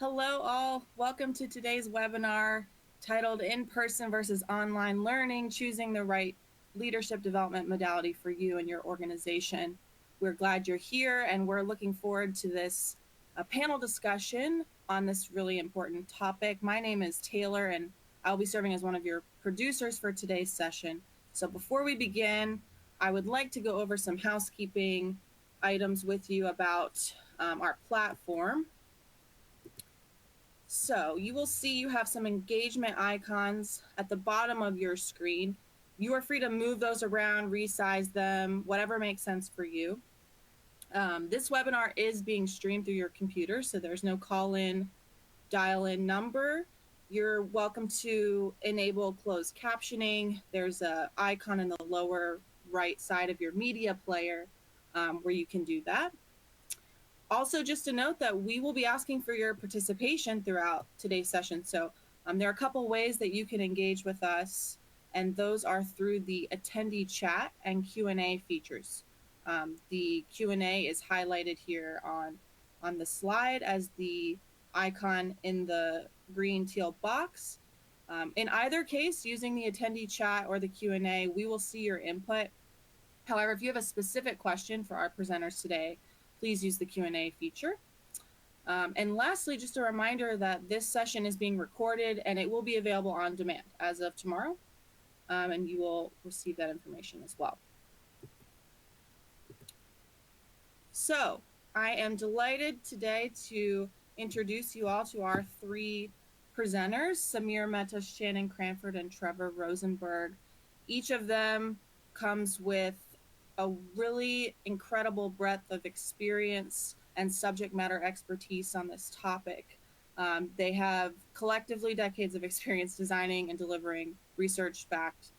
Hello all, welcome to today's webinar titled In-Person versus Online Learning, Choosing the Right Leadership Development Modality for You and Your Organization. We're glad you're here and we're looking forward to this panel discussion on this really important topic. My name is Taylor and I'll be serving as one of your producers for today's session. So before we begin, I would like to go over some housekeeping items with you about our platform. So you will see you have some engagement icons at the bottom of your screen. You are free to move those around, resize them, whatever makes sense for you. This webinar is being streamed through your computer, so there's no call-in, dial-in number. You're welcome to enable closed captioning. There's an icon in the lower right side of your media player where you can do that. Also, just to note that we will be asking for your participation throughout today's session. So there are a couple ways that you can engage with us, and those are through the attendee chat and Q&A features. The Q&A is highlighted here on the slide as the icon in the green teal box. In either case, using the attendee chat or the Q&A, we will see your input. However, if you have a specific question for our presenters today, please use the Q&A feature. And lastly, just a reminder that this session is being recorded and it will be available on demand as of tomorrow, and you will receive that information as well. So I am delighted today to introduce you all to our three presenters, Samir Mehta, Shannon Cranford, and Trevor Rosenberg. Each of them comes with a really incredible breadth of experience and subject matter expertise on this topic. They have collectively decades of experience designing and delivering research-backed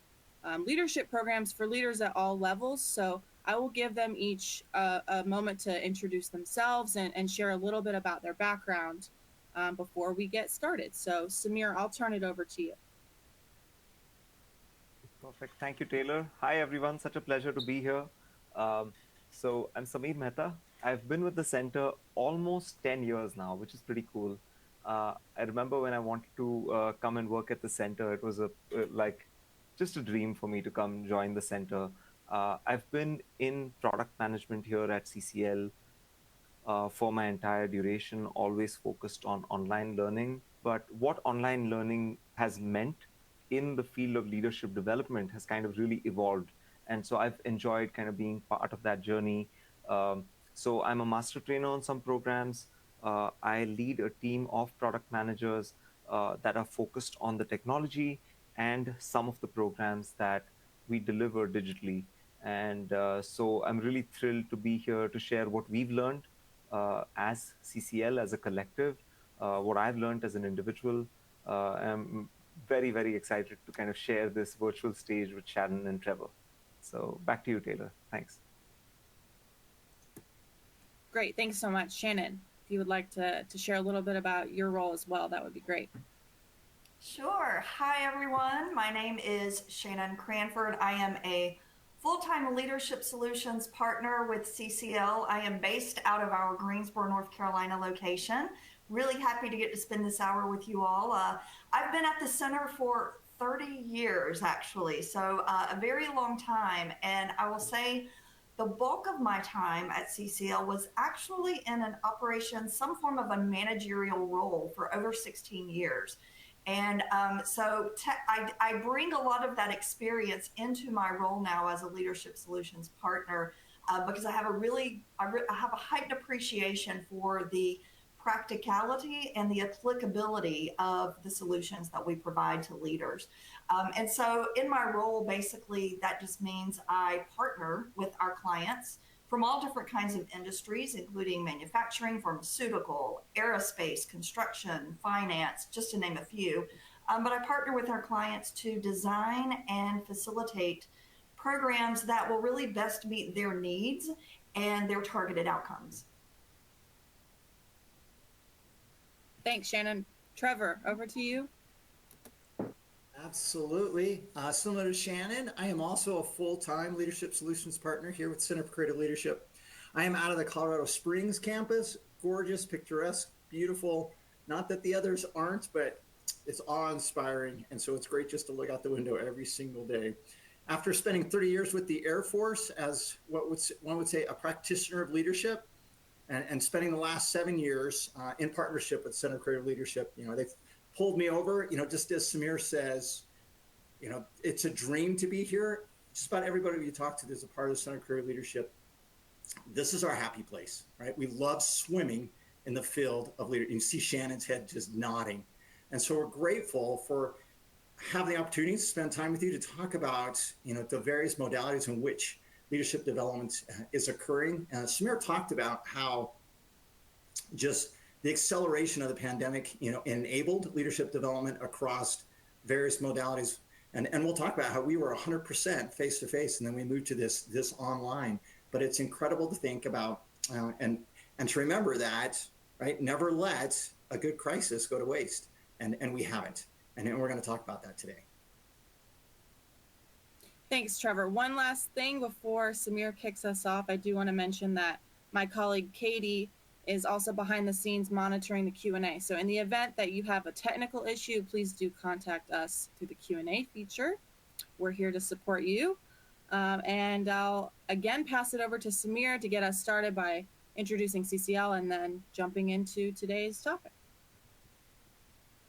leadership programs for leaders at all levels. So I will give them each a moment to introduce themselves and share a little bit about their background before we get started. So Samir, I'll turn it over to you. Perfect. Thank you, Taylor. Hi, everyone. Such a pleasure to be here. So I'm Samir Mehta. I've been with the center almost 10 years now, which is pretty cool. I remember when I wanted to come and work at the center, it was like just a dream for me to come join the center. I've been in product management here at CCL for my entire duration, always focused on online learning. But what online learning has meant in the field of leadership development has kind of really evolved. And so I've enjoyed kind of being part of that journey. So I'm a master trainer on some programs. I lead a team of product managers that are focused on the technology and some of the programs that we deliver digitally. And so I'm really thrilled to be here to share what we've learned as CCL, as a collective, what I've learned as an individual. I'm very, very excited to kind of share this virtual stage with Shannon and Trevor. So back to you, Taylor. Thanks. Great, thanks so much. Shannon, if you would like to share a little bit about your role as well, that would be great. Sure. Hi, everyone. My name is Shannon Cranford. I am a full-time leadership solutions partner with CCL. I am based out of our Greensboro, North Carolina location. Really happy to get to spend this hour with you all. I've been at the center for 30 years, actually, so a very long time. And I will say the bulk of my time at CCL was actually in an operation, some form of a managerial role for over 16 years. And so I bring a lot of that experience into my role now as a leadership solutions partner because I have a heightened appreciation for the practicality and the applicability of the solutions that we provide to leaders. And so in my role, basically, that just means I partner with our clients from all different kinds of industries, including manufacturing, pharmaceutical, aerospace, construction, finance, just to name a few. But I partner with our clients to design and facilitate programs that will really best meet their needs and their targeted outcomes. Thanks, Shannon. Trevor, over to you. Absolutely. Similar to Shannon, I am also a full-time leadership solutions partner here with Center for Creative Leadership. I am out of the Colorado Springs campus, gorgeous, picturesque, beautiful, Not that the others aren't, but it's awe inspiring. And so it's great just to look out the window every single day. After spending 30 years with the Air Force as one would say a practitioner of leadership, and spending the last 7 years in partnership with Center of Creative Leadership, they've pulled me over. Just as Samir says, it's a dream to be here. Just about everybody you talk to that's a part of the Center of Creative Leadership, this is our happy place, right? We love swimming in the field of leadership. You see Shannon's head just nodding. And so we're grateful for having the opportunity to spend time with you to talk about, the various modalities in which leadership development is occurring. Samir talked about how just the acceleration of the pandemic, enabled leadership development across various modalities. And we'll talk about how we were 100% face to face, and then we moved to this online. But it's incredible to think about and to remember that, right? Never let a good crisis go to waste, and we haven't. And we're going to talk about that today. Thanks, Trevor. One last thing before Samir kicks us off, I do want to mention that my colleague Katie is also behind the scenes monitoring the Q&A. So in the event that you have a technical issue, please do contact us through the Q&A feature. We're here to support you. And I'll again pass it over to Samir to get us started by introducing CCL and then jumping into today's topic.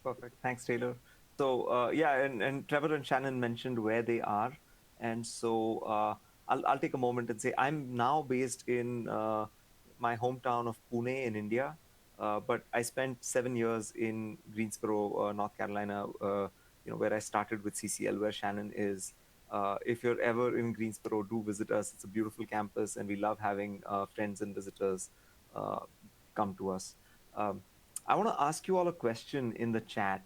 Perfect. Thanks, Taylor. So yeah, and Trevor and Shannon mentioned where they are, and so I'll take a moment and say I'm now based in my hometown of Pune in India, but I spent 7 years in Greensboro, North Carolina, where I started with CCL, where Shannon is. If you're ever in Greensboro, do visit us. It's a beautiful campus, and we love having friends and visitors come to us. Um, I want to ask you all a question in the chat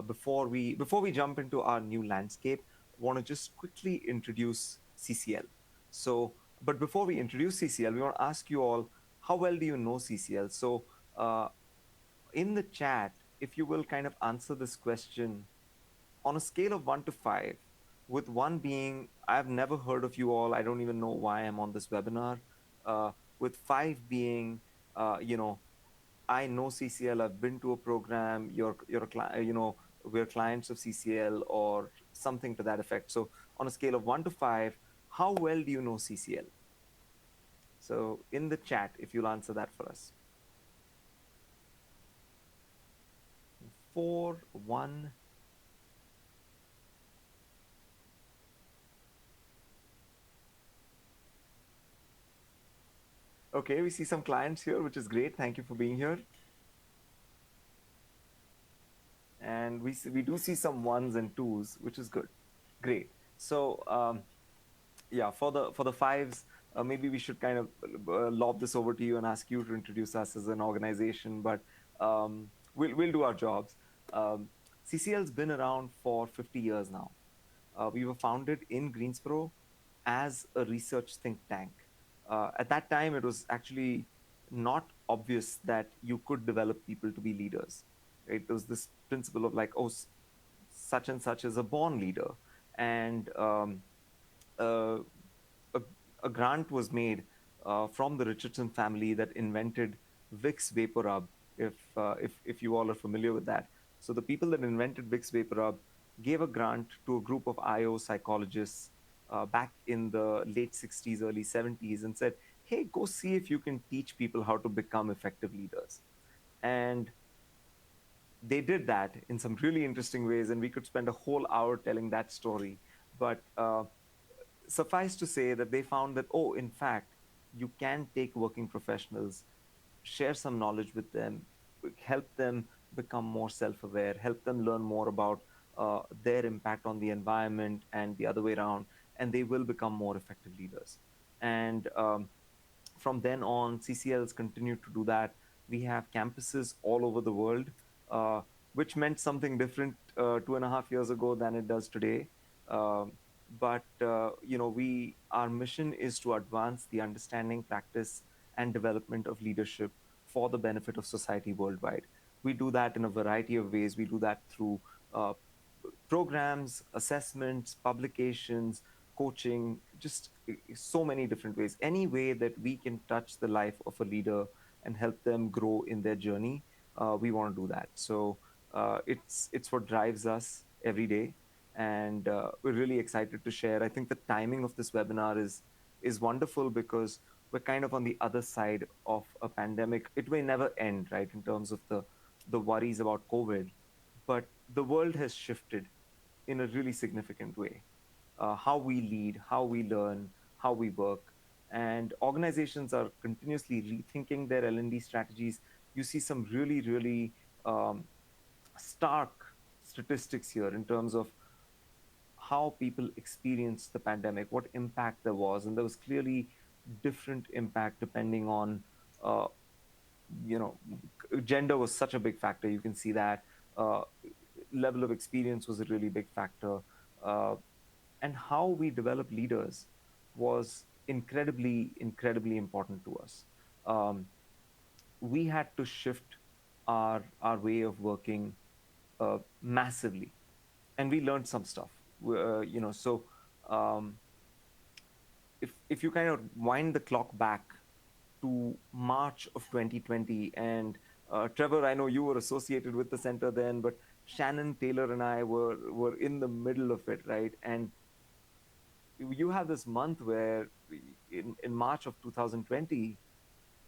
before we jump into our new landscape. I want to just quickly introduce CCL. So, but before we introduce CCL, we want to ask you all, how well do you know CCL? So, in the chat, if you will kind of answer this question on a scale of 1 to 5, with 1 being, I've never heard of you all, I don't even know why I'm on this webinar, with 5 being, I know CCL, I've been to a program, you're a client, we're clients of CCL or something to that effect. So on a scale of 1 to 5, how well do you know CCL? So in the chat, if you'll answer that for us. 4, 1. Okay, we see some clients here, which is great. Thank you for being here. And we do see some 1s and 2s, which is good. Great. So yeah, for the 5s, maybe we should kind of lob this over to you and ask you to introduce us as an organization. But we'll do our jobs. CCL's been around for 50 years now. We were founded in Greensboro as a research think tank. At that time, it was actually not obvious that you could develop people to be leaders. Right? There was this principle of like, oh, such and such is a born leader. And uh, a, a grant was made from the Richardson family that invented Vicks Vapor Rub, if you all are familiar with that. So the people that invented Vicks Vapor Rub gave a grant to a group of IO psychologists back in the late 60s, early 70s, and said, hey, go see if you can teach people how to become effective leaders. And they did that in some really interesting ways, and we could spend a whole hour telling that story. But suffice to say that they found that, oh, in fact, you can take working professionals, share some knowledge with them, help them become more self-aware, help them learn more about their impact on the environment and the other way around, and they will become more effective leaders. And from then on, CCLs continued to do that. We have campuses all over the world, which meant something different 2.5 years ago than it does today. But our mission is to advance the understanding, practice, and development of leadership for the benefit of society worldwide. We do that in a variety of ways. We do that through programs, assessments, publications, coaching, just so many different ways. Any way that we can touch the life of a leader and help them grow in their journey, we want to do that. So it's what drives us every day, and we're really excited to share. I think the timing of this webinar is wonderful because we're kind of on the other side of a pandemic. It may never end, right, in terms of the worries about COVID, but the world has shifted in a really significant way. How we lead, how we learn, how we work, and organizations are continuously rethinking their L&D strategies. You see some really, really um, stark statistics here in terms of how people experienced the pandemic, what impact there was, and there was clearly different impact depending on, uh, you know, gender was such a big factor. You can see that uh, level of experience was a really big factor, uh, and how we develop leaders was incredibly, incredibly important to us. Um, we had to shift our way of working massively, and we learned some stuff. So um, if you kind of wind the clock back to March of 2020, and Trevor, I know you were associated with the center then, but Shannon, Taylor, and I were in the middle of it, right? And you have this month where in March of 2020,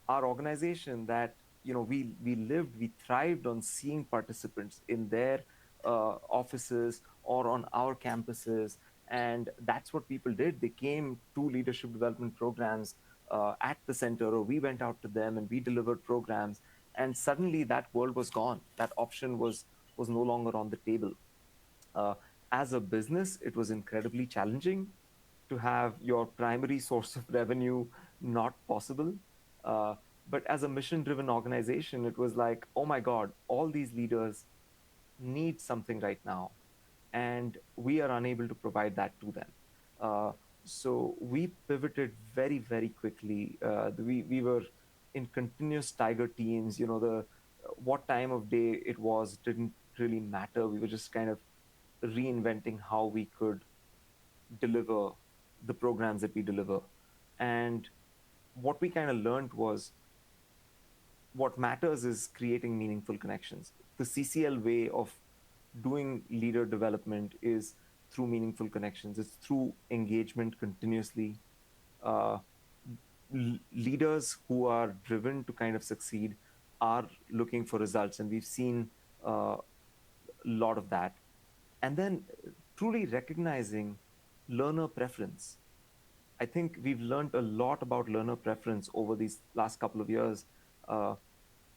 our organization that we lived, we thrived on seeing participants in their offices or on our campuses, and that's what people did. They came to leadership development programs at the center, or we went out to them and we delivered programs, and suddenly that world was gone. That option was no longer on the table. uh, as a business, it was incredibly challenging to have your primary source of revenue not possible. Uh, but as a mission driven organization, it was like, oh my God, all these leaders need something right now. And we are unable to provide that to them. Uh, so we pivoted very, very quickly. We were in continuous tiger teams. The what time of day it was didn't really matter. We were just kind of reinventing how we could deliver the programs that we deliver. And what we kind of learned was what matters is creating meaningful connections. The CCL way of doing leader development is through meaningful connections, it's through engagement continuously. Uh, Leaders who are driven to kind of succeed are looking for results, and we've seen a lot of that. And then truly recognizing learner preference. I think we've learned a lot about learner preference over these last couple of years. Uh,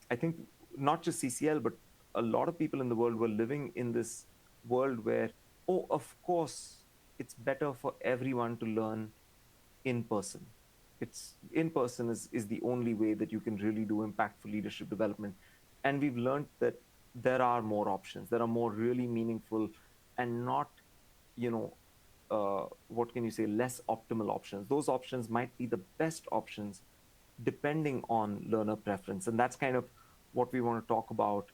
I think not just CCL, but a lot of people in the world were living in this world where, oh, of course, it's better for everyone to learn in person. It's in person is the only way that you can really do impactful leadership development. And we've learned that there are more options. There are more really meaningful and not, you know, what can you say, less optimal options. Those options might be the best options depending on learner preference. And that's kind of what we want to talk about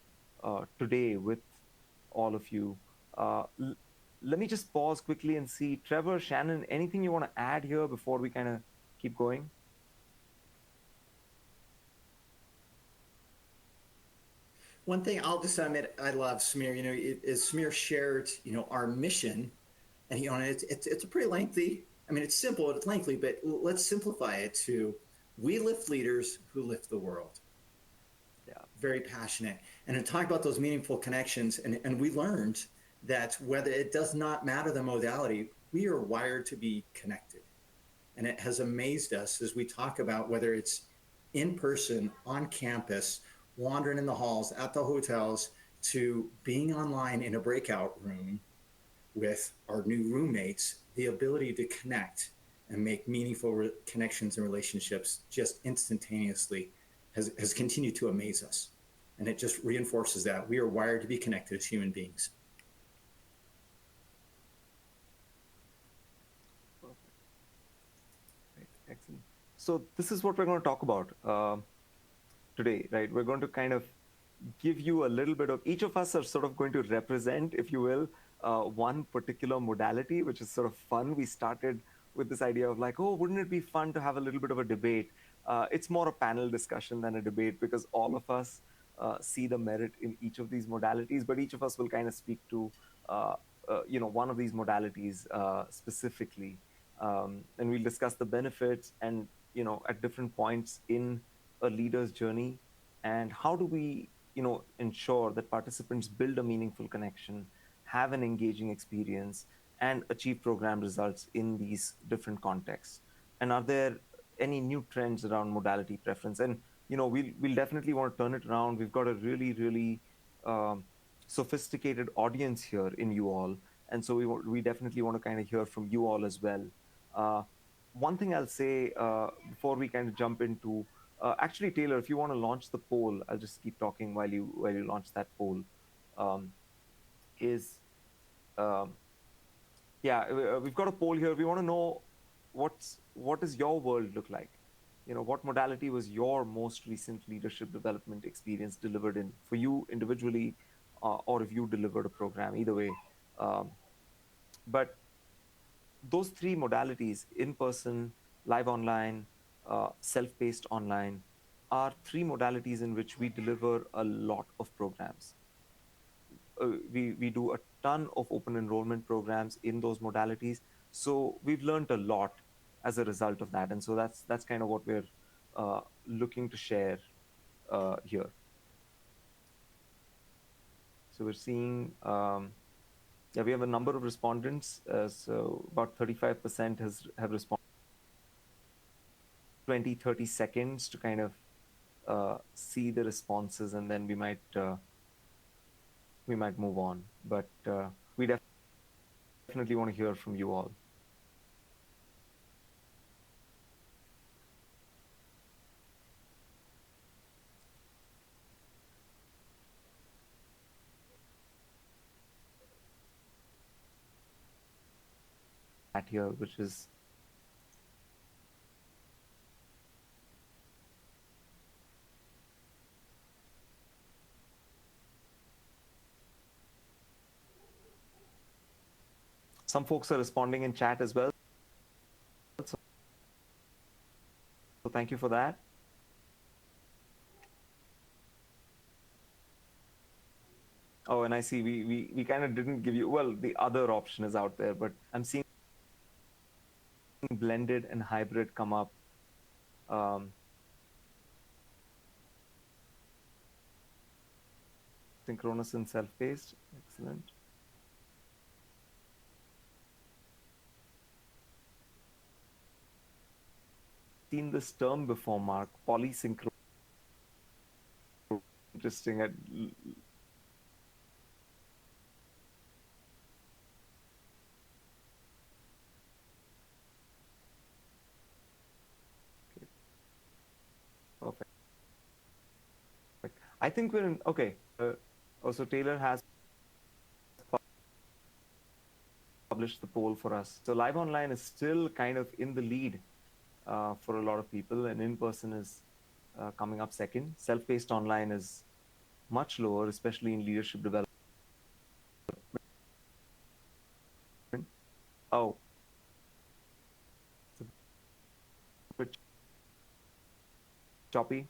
today with all of you. Uh, l- Let me just pause quickly and see, Trevor, Shannon, anything you want to add here before we kind of keep going? One thing I'll just admit I love Samir, is Samir shared, our mission, and it's a pretty lengthy. I mean, it's simple, it's lengthy, but let's simplify it to: we lift leaders who lift the world. Yeah. Very passionate, and to talk about those meaningful connections, and we learned that whether it does not matter the modality, we are wired to be connected, and it has amazed us as we talk about whether it's in person, on campus, wandering in the halls, at the hotels, to being online in a breakout room with our new roommates, the ability to connect and make meaningful connections and relationships just instantaneously has continued to amaze us. And it just reinforces that we are wired to be connected as human beings. Perfect. Right. Excellent. So this is what we're going to talk about today, right? We're going to kind of give you a little bit of, each of us are sort of going to represent, if you will, one particular modality, which is sort of fun. We started with this idea of like, oh, wouldn't it be fun to have a little bit of a debate? It's more a panel discussion than a debate because all of us see the merit in each of these modalities, but each of us will kind of speak to one of these modalities specifically, and we'll discuss the benefits and at different points in a leader's journey, and how do we ensure that participants build a meaningful connection, have an engaging experience, and achieve program results in these different contexts. And are there any new trends around modality preference? And we'll definitely want to turn it around. We've got a really um, sophisticated audience here in you all, and so we definitely want to kind of hear from you all as well. One thing I'll say before we kind of jump into actually, Taylor, if you want to launch the poll, I'll just keep talking while you launch that poll. Um, is Yeah, we've got a poll here. We want to know what does your world look like? What modality was your most recent leadership development experience delivered in for you individually, or if you delivered a program, either way. Um, but those three modalities, in person, live online, self-paced online, are three modalities in which we deliver a lot of programs. We do a ton of open enrollment programs in those modalities. So we've learned a lot as a result of that. And so that's kind of what we're looking to share here. So we're seeing, yeah, we have a number of respondents. So about 35% have responded. 20-30 seconds to kind of see the responses, and then we might move on. But we definitely want to hear from you all. Here, which is some folks are responding in chat as well. So thank you for that. Oh, and I see we kind of didn't give you, well, the other option is out there, but I'm seeing blended and hybrid come up. Synchronous and self-paced. Excellent. Seen this term before, Mark. Polysynchronous. Interesting. Perfect. I think we're in. Okay. Also, Taylor has published the poll for us. So live online is still kind of in the lead for a lot of people, and in-person is coming up second. Self-paced online is much lower, especially in leadership development. Oh, it's a bit choppy.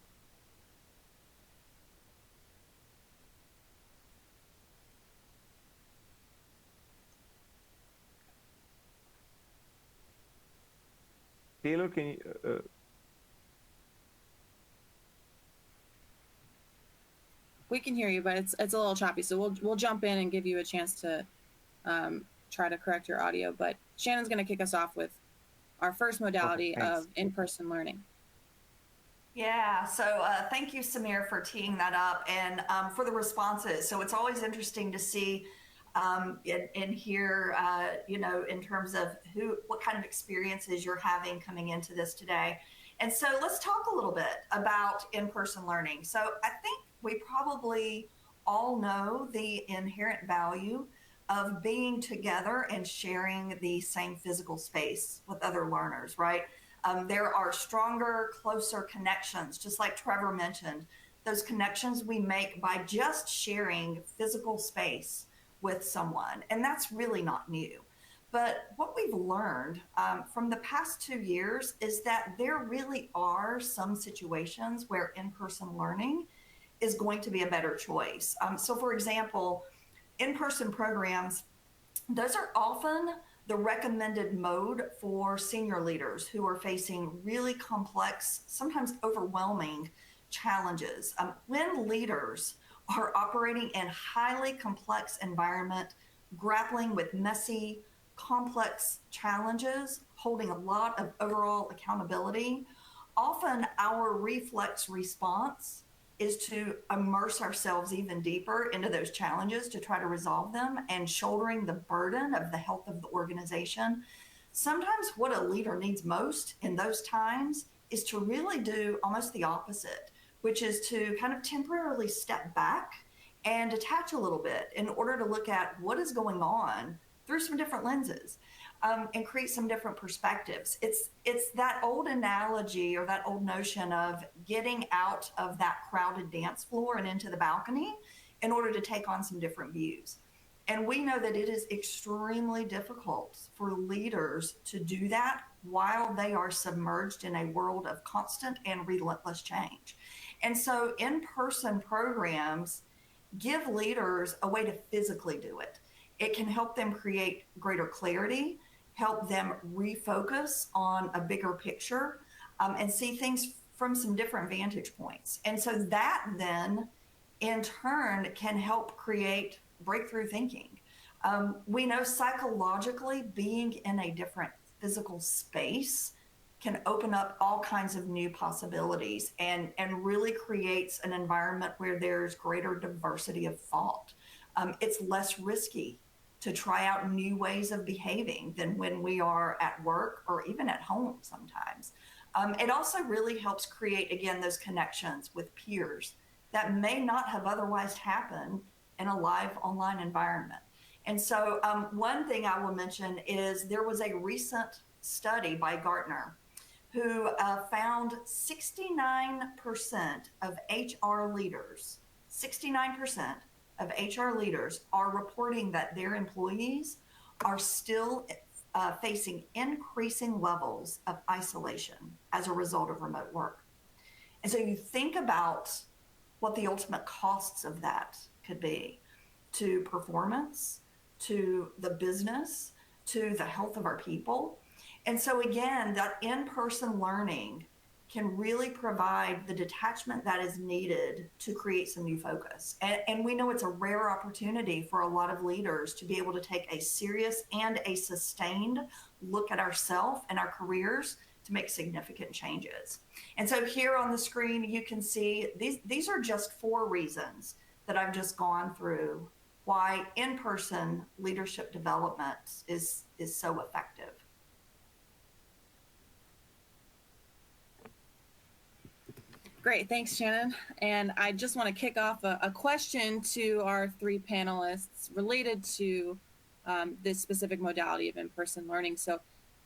Taylor, can you? We can hear you, but it's a little choppy. So we'll jump in and give you a chance to try to correct your audio. But Shannon's going to kick us off with our first modality of in-person learning. Yeah, so thank you, Samir, for teeing that up and for the responses. So it's always interesting to see and hear, in terms of what kind of experiences you're having coming into this today. And so let's talk a little bit about in-person learning. So I think we probably all know the inherent value of being together and sharing the same physical space with other learners, right? There are stronger, closer connections, just like Trevor mentioned, those connections we make by just sharing physical space with someone. And that's really not new. But what we've learned from the past 2 years is that there really are some situations where in person learning is going to be a better choice. So for example, in-person programs, those are often the recommended mode for senior leaders who are facing really complex, sometimes overwhelming challenges. When leaders are operating in highly complex environment, grappling with messy, complex challenges, holding a lot of overall accountability, often our reflex response is to immerse ourselves even deeper into those challenges to try to resolve them and shouldering the burden of the health of the organization. Sometimes what a leader needs most in those times is to really do almost the opposite, which is to kind of temporarily step back and detach a little bit in order to look at what is going on through some different lenses. And create some different perspectives. It's that old analogy or that old notion of getting out of that crowded dance floor and into the balcony in order to take on some different views. And we know that it is extremely difficult for leaders to do that while they are submerged in a world of constant and relentless change. And so in-person programs give leaders a way to physically do it. It can help them create greater clarity, help them refocus on a bigger picture, and see things from some different vantage points. And so that then, in turn, can help create breakthrough thinking. We know psychologically being in a different physical space can open up all kinds of new possibilities and really creates an environment where there's greater diversity of thought. It's less risky to try out new ways of behaving than when we are at work or even at home sometimes. It also really helps create, again, those connections with peers that may not have otherwise happened in a live online environment. And so one thing I will mention is there was a recent study by Gartner who found 69% of HR leaders, 69% of HR leaders are reporting that their employees are still facing increasing levels of isolation as a result of remote work. And so you think about what the ultimate costs of that could be to performance, to the business, to the health of our people. And so again, that in-person learning can really provide the detachment that is needed to create some new focus. And we know it's a rare opportunity for a lot of leaders to be able to take a serious and a sustained look at ourselves and our careers to make significant changes. And so here on the screen, you can see these are just 4 reasons that I've just gone through why in-person leadership development is so effective. Great, thanks, Shannon. And I just want to kick off a question to our 3 panelists related to this specific modality of in-person learning. So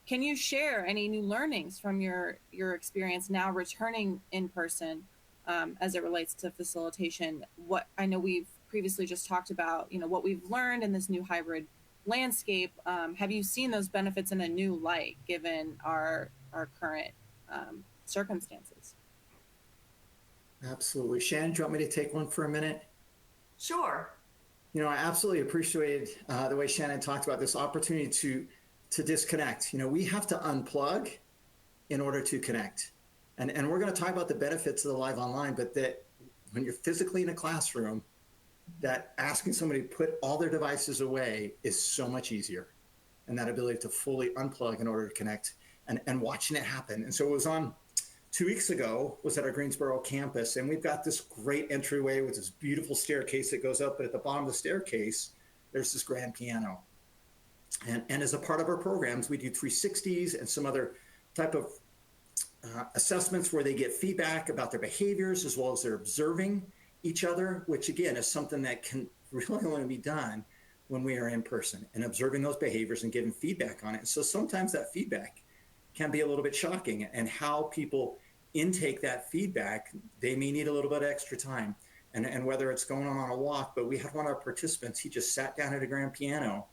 can you share any new learnings from your experience now returning in person as it relates to facilitation? What I know we've previously just talked about, what we've learned in this new hybrid landscape. Have you seen those benefits in a new light given our current circumstances? Absolutely. Shannon, do you want me to take one for a minute? Sure. I absolutely appreciated the way Shannon talked about this opportunity to disconnect. We have to unplug in order to connect. And we're going to talk about the benefits of the live online, but that when you're physically in a classroom, that asking somebody to put all their devices away is so much easier. And that ability to fully unplug in order to connect and watching it happen. And so it was on 2 weeks ago, was at our Greensboro campus, and we've got this great entryway with this beautiful staircase that goes up, but at the bottom of the staircase, there's this grand piano. And as a part of our programs, we do 360s and some other type of assessments where they get feedback about their behaviors as well as they're observing each other, which again is something that can really only be done when we are in person and observing those behaviors and giving feedback on it. So sometimes that feedback can be a little bit shocking, and how people intake that feedback, they may need a little bit of extra time. And whether it's going on a walk, but we had one of our participants, he just sat down at the grand piano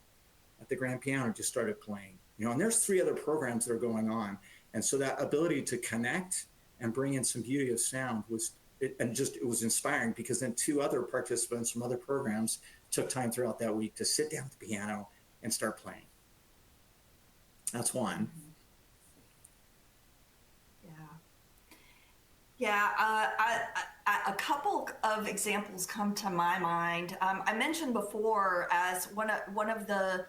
and just started playing. And there's 3 other programs that are going on. And so that ability to connect and bring in some beauty of sound was it was inspiring because then two other participants from other programs took time throughout that week to sit down at the piano and start playing. That's one. Yeah, a couple of examples come to my mind. I mentioned before as one of the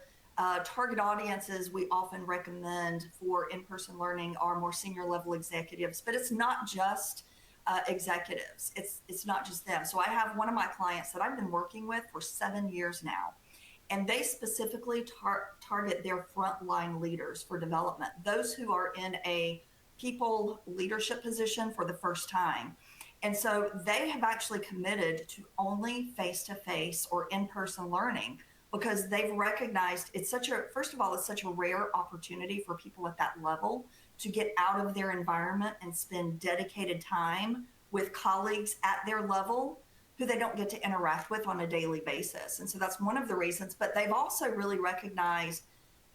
target audiences we often recommend for in-person learning are more senior level executives, but it's not just executives. It's not just them. So I have one of my clients that I've been working with for 7 years now, and they specifically target their frontline leaders for development, those who are in a people leadership position for the first time. And so they have actually committed to only face-to-face or in-person learning because they've recognized first of all, it's such a rare opportunity for people at that level to get out of their environment and spend dedicated time with colleagues at their level who they don't get to interact with on a daily basis. And so that's one of the reasons. But they've also really recognized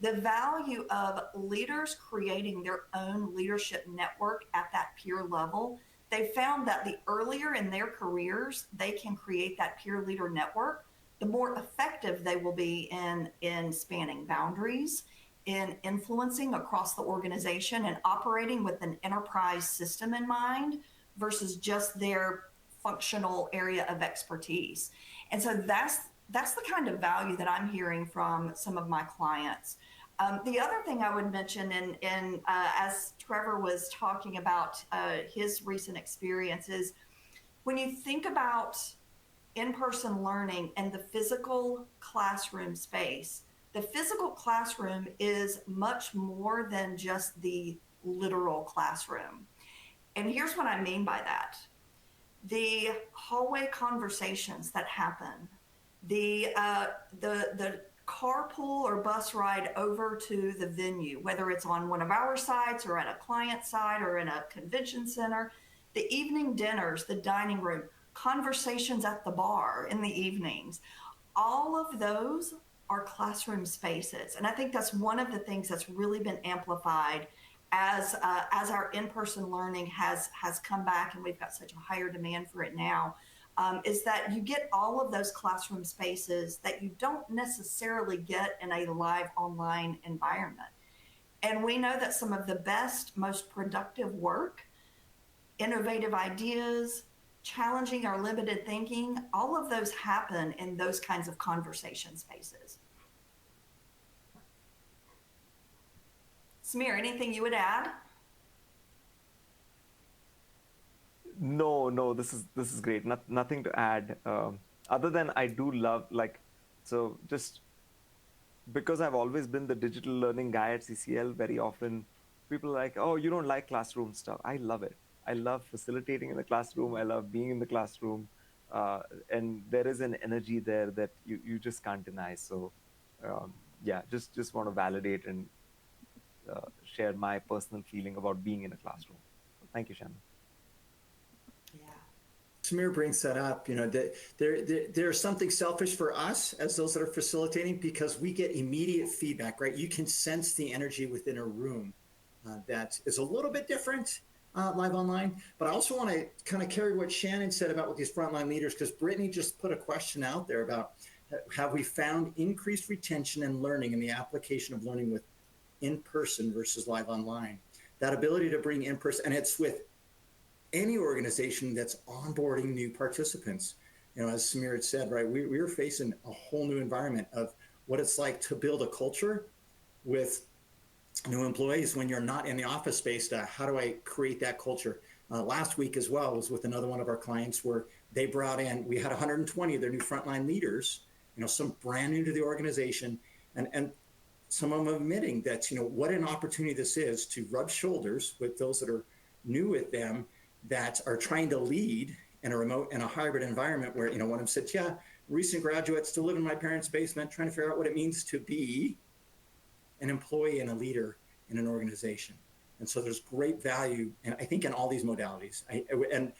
the value of leaders creating their own leadership network at that peer level. They found that the earlier in their careers they can create that peer leader network, the more effective they will be in spanning boundaries, in influencing across the organization and operating with an enterprise system in mind versus just their functional area of expertise. And so that's the kind of value that I'm hearing from some of my clients. The other thing I would mention, and as Trevor was talking about his recent experiences, when you think about in-person learning and the physical classroom space, the physical classroom is much more than just the literal classroom. And here's what I mean by that. The hallway conversations that happen, the carpool or bus ride over to the venue, whether it's on one of our sites or at a client site or in a convention center, the evening dinners, the dining room, conversations at the bar in the evenings, all of those are classroom spaces. And I think that's one of the things that's really been amplified as our in-person learning has come back and we've got such a higher demand for it now, is that you get all of those classroom spaces that you don't necessarily get in a live online environment. And we know that some of the best, most productive work, innovative ideas, challenging our limited thinking, all of those happen in those kinds of conversation spaces. Samir, anything you would add? No, this is great. Nothing to add. Other than I do love, so just because I've always been the digital learning guy at CCL, very often people are like, oh, you don't like classroom stuff. I love it. I love facilitating in the classroom. I love being in the classroom. And there is an energy there that you just can't deny. So yeah, just want to validate and share my personal feeling about being in a classroom. So thank you, Shannon. Yeah. Samir brings that up, there's something selfish for us as those that are facilitating because we get immediate feedback, right? You can sense the energy within a room that is a little bit different live online. But I also want to kind of carry what Shannon said about with these frontline leaders, because Brittany just put a question out there about have we found increased retention and learning in the application of learning with in-person versus live online. That ability to bring in-person, and it's with any organization that's onboarding new participants. As Samir had said, right, we are facing a whole new environment of what it's like to build a culture with new employees when you're not in the office space. How do I create that culture? Last week as well was with another one of our clients where they brought in, we had 120 of their new frontline leaders, some brand new to the organization, and some of them admitting that, what an opportunity this is to rub shoulders with those that are new with them that are trying to lead in a remote and a hybrid environment where, one of them said, yeah, recent graduate, still live in my parents' basement, trying to figure out what it means to be an employee and a leader in an organization. And so there's great value, and I think in all these modalities. And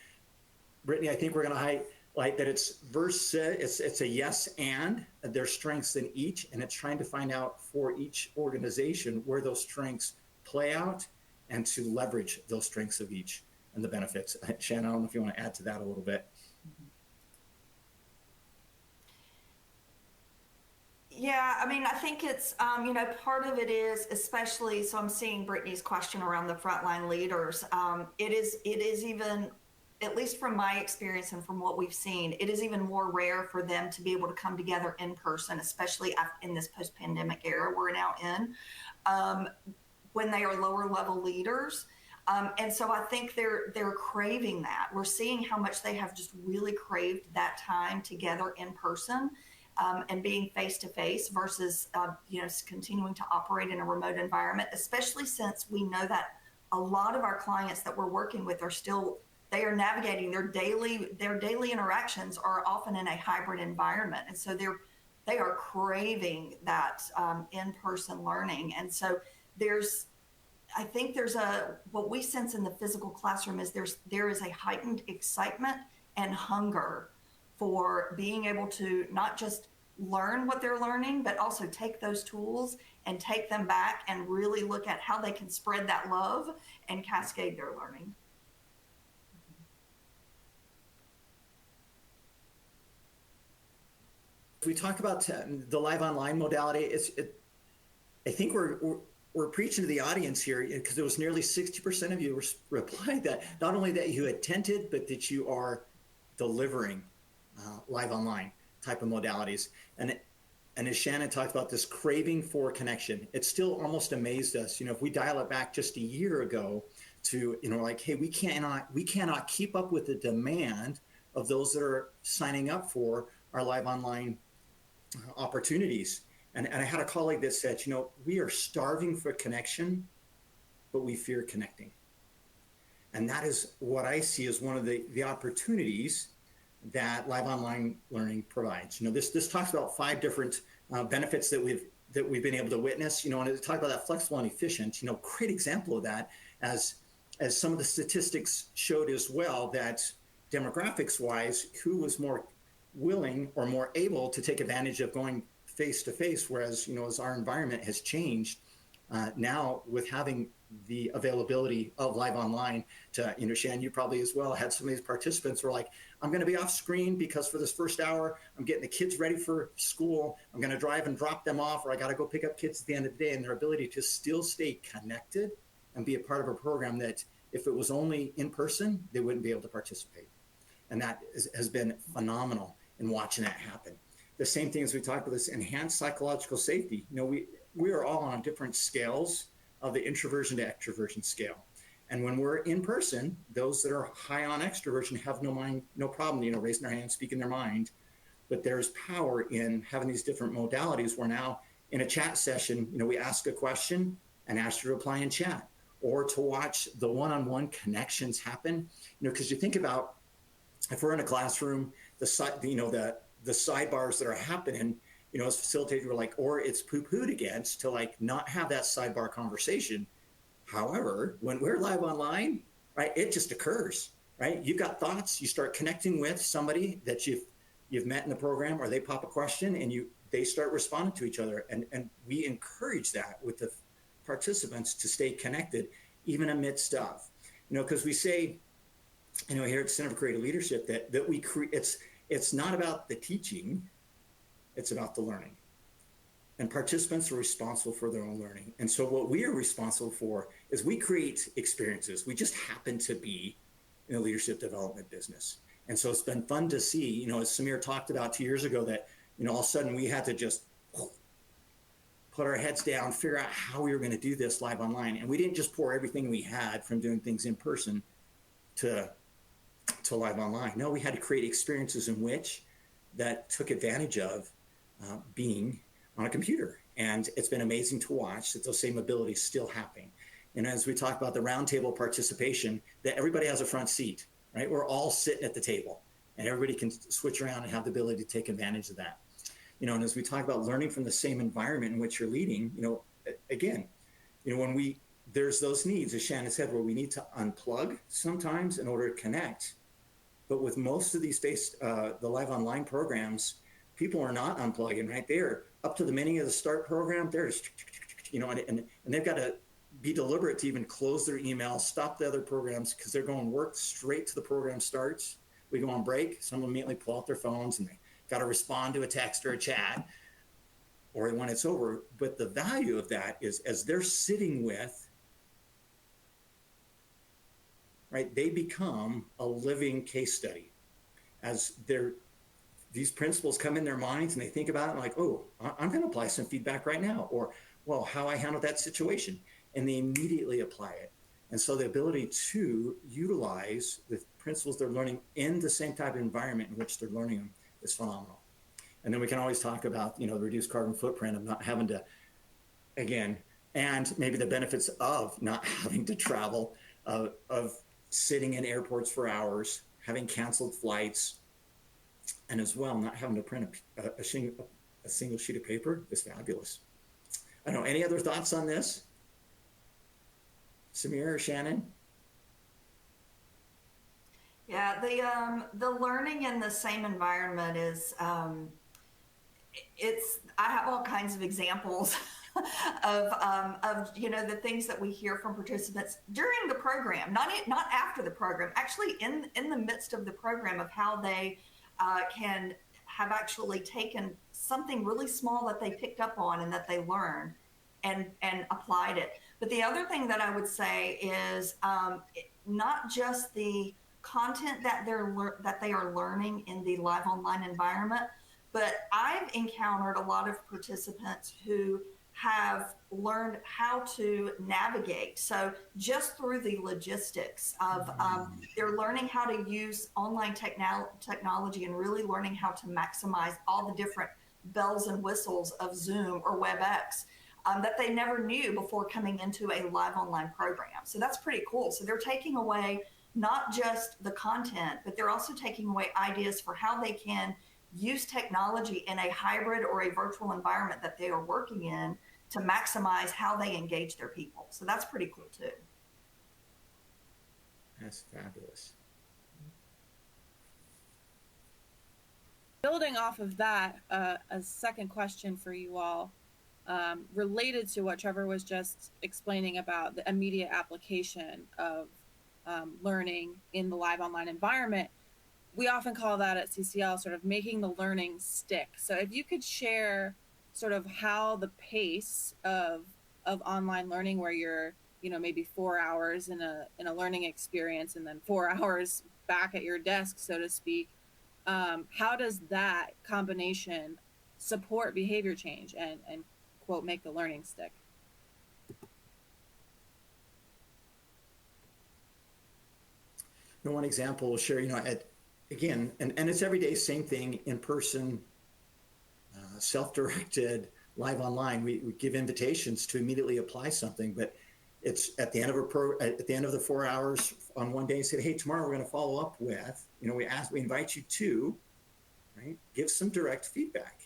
Brittany, I think we're going to highlight that it's a yes, and there's strengths in each, and it's trying to find out for each organization where those strengths play out and to leverage those strengths of each. and the benefits. Shannon, I don't know if you want to add to that a little bit. Yeah, I mean, I think it's, part of it is, especially, so I'm seeing Brittany's question around the frontline leaders. It is even, at least from my experience and from what we've seen, it is even more rare for them to be able to come together in person, especially in this post-pandemic era we're now in, when they are lower level leaders. And so I think they're craving that. We're seeing how much they have just really craved that time together in person. And being face to face versus continuing to operate in a remote environment, especially since we know that a lot of our clients that we're working with they are navigating their daily interactions are often in a hybrid environment, and so they are craving that in-person learning. And so I think what we sense in the physical classroom is there is a heightened excitement and hunger for being able to not just learn what they're learning, but also take those tools and take them back and really look at how they can spread that love and cascade their learning. We talk about the live online modality. I think we're preaching to the audience here, because it was nearly 60% of you replied that not only that you attended, but that you are delivering live online type of modalities. And as Shannon talked about, this craving for connection, it still almost amazed us. If we dial it back just a year ago to, like, hey, we cannot keep up with the demand of those that are signing up for our live online opportunities. And I had a colleague that said, we are starving for connection, but we fear connecting. And that is what I see as one of the opportunities that live online learning provides. This talks about 5 different benefits that we've been able to witness. And to talk about that flexible and efficient, great example of that, as some of the statistics showed as well, that demographics wise, who was more willing or more able to take advantage of going face to face, whereas as our environment has changed, now with having the availability of live online to, Shan, you probably as well had some of these participants who are like, I'm going to be off screen because for this first hour, I'm getting the kids ready for school. I'm going to drive and drop them off, or I got to go pick up kids at the end of the day. And their ability to still stay connected and be a part of a program that if it was only in person, they wouldn't be able to participate. And that has been phenomenal in watching that happen. The same thing as we talked about this enhanced psychological safety. We are all on different scales of the introversion to extroversion scale. And when we're in person, those that are high on extroversion have no problem, raising their hand, speaking their mind. But there's power in having these different modalities where now in a chat session, we ask a question and ask you to reply in chat, or to watch the one-on-one connections happen. Because you think about, if we're in a classroom, the sidebars that are happening, as facilitators, we're like, or it's poo-pooed against to like not have that sidebar conversation. However, when we're live online, right, it just occurs, right? You've got thoughts, you start connecting with somebody that you've met in the program, or they pop a question and they start responding to each other. And we encourage that with the participants to stay connected, even amidst stuff, because we say, here at Center for Creative Leadership that we create, it's not about the teaching, it's about the learning. And participants are responsible for their own learning. And so what we are responsible for is we create experiences. We just happen to be in the leadership development business. And so it's been fun to see, as Samir talked about 2 years ago, that, all of a sudden we had to just put our heads down, figure out how we were going to do this live online. And we didn't just pour everything we had from doing things in person to live online. No, we had to create experiences in which that took advantage of being on a computer. And it's been amazing to watch that those same abilities still happening. And as we talk about the roundtable participation, that everybody has a front seat, right? We're all sitting at the table and everybody can switch around and have the ability to take advantage of that. And as we talk about learning from the same environment in which you're leading, again, when there's those needs, as Shannon said, where we need to unplug sometimes in order to connect. But with most of these the live online programs, people are not unplugging, right? They're up to the minute of the start program. They're just, and they've got to be deliberate to even close their email, stop the other programs because they're going work straight to the program starts. We go on break, someone immediately pull out their phones and they got to respond to a text or a chat or when it's over. But the value of that is as they're sitting with, right, they become a living case study as these principles come in their minds and they think about it and like, oh, I'm going to apply some feedback right now, or, well, how I handled that situation. And they immediately apply it. And so the ability to utilize the principles they're learning in the same type of environment in which they're learning them is phenomenal. And then we can always talk about, the reduced carbon footprint of not having to, again, and maybe the benefits of not having to travel, of sitting in airports for hours, having canceled flights, and as well, not having to print a single sheet of paper is fabulous. I don't know, any other thoughts on this? Samir or Shannon? Yeah, the learning in the same environment is I have all kinds of examples of the things that we hear from participants during the program, not after the program, actually in the midst of the program, of how they can have actually taken something really small that they picked up on and that they learned and applied it. But the other thing that I would say is not just the content that they are learning in the live online environment, but I've encountered a lot of participants who have learned how to navigate. So just through the logistics of they're learning how to use online technology and really learning how to maximize all the different bells and whistles of Zoom or WebEx that they never knew before coming into a live online program. So that's pretty cool. So they're taking away not just the content, but they're also taking away ideas for how they can use technology in a hybrid or a virtual environment that they are working in to maximize how they engage their people. So that's pretty cool too. That's fabulous. Building off of that, a second question for you all, related to what Trevor was just explaining about the immediate application of learning in the live online environment. We often call that at CCL sort of making the learning stick. So if you could share sort of how the pace of online learning, where you're, maybe 4 hours in a learning experience and then 4 hours back at your desk, so to speak, how does that combination support behavior change and quote, make the learning stick? One example will share, again, and it's every day, same thing, in person, self-directed, live online. We give invitations to immediately apply something, but it's at the end of at the end of the 4 hours on one day, say, hey, tomorrow we're going to follow up with, we invite you to, right, give some direct feedback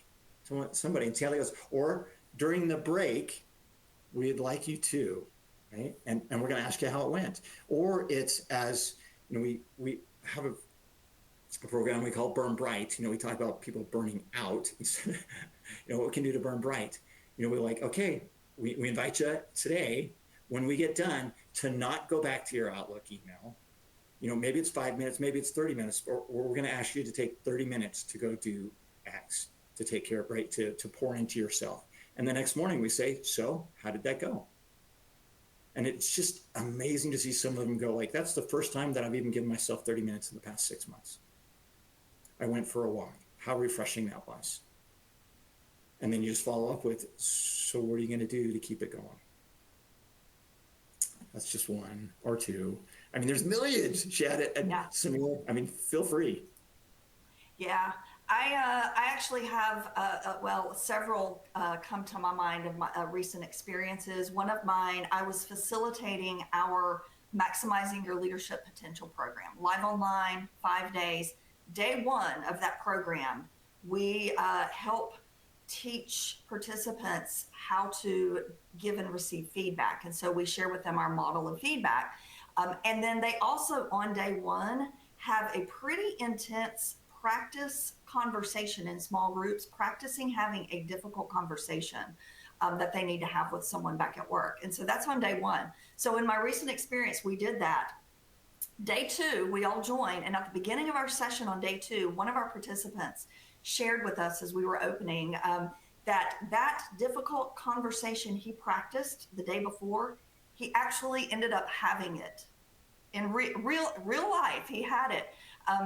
to somebody and see how that goes. Or during the break, we'd like you to, right, and we're going to ask you how it went. Or it's as we have a program we call Burn Bright. We talk about people burning out. What we can do to burn bright. We're like, okay, we invite you today, when we get done, to not go back to your Outlook email. Maybe it's 5 minutes, maybe it's 30 minutes, or we're going to ask you to take 30 minutes to go do X, to take care of, right, to pour into yourself. And the next morning we say, so how did that go? And it's just amazing to see some of them go like, that's the first time that I've even given myself 30 minutes in the past 6 months. I went for a walk. How refreshing that was. And then you just follow up with, so what are you going to do to keep it going? That's just one or two. I mean, there's millions, Shad and Samir. Feel free. Yeah, I actually have, several come to my mind of my recent experiences. One of mine, I was facilitating our Maximizing Your Leadership Potential program, live online, 5 days. Day one of that program, we help teach participants how to give and receive feedback. And so we share with them our model of feedback. And then they also, on day one, have a pretty intense practice conversation in small groups, practicing having a difficult conversation. that they need to have with someone back at work. And so that's on day one. So in my recent experience, we did that. Day two, we all joined, and at the beginning of our session on day two, one of our participants shared with us as we were opening that difficult conversation he practiced the day before, he actually ended up having it in real life. He had it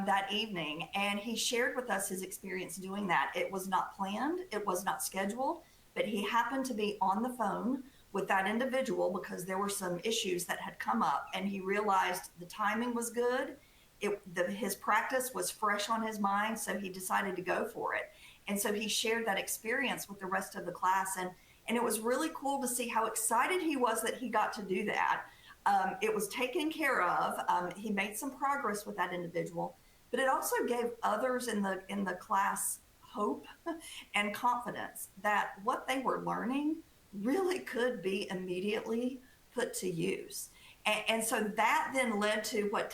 that evening, and he shared with us his experience doing that. It was not planned, it was not scheduled, but he happened to be on the phone with that individual because there were some issues that had come up, and he realized the timing was good. His practice was fresh on his mind, so he decided to go for it. And so he shared that experience with the rest of the class, and it was really cool to see how excited he was that he got to do that. It was taken care of. He made some progress with that individual, but it also gave others in the class hope and confidence that what they were learning really could be immediately put to use. And so that then led to what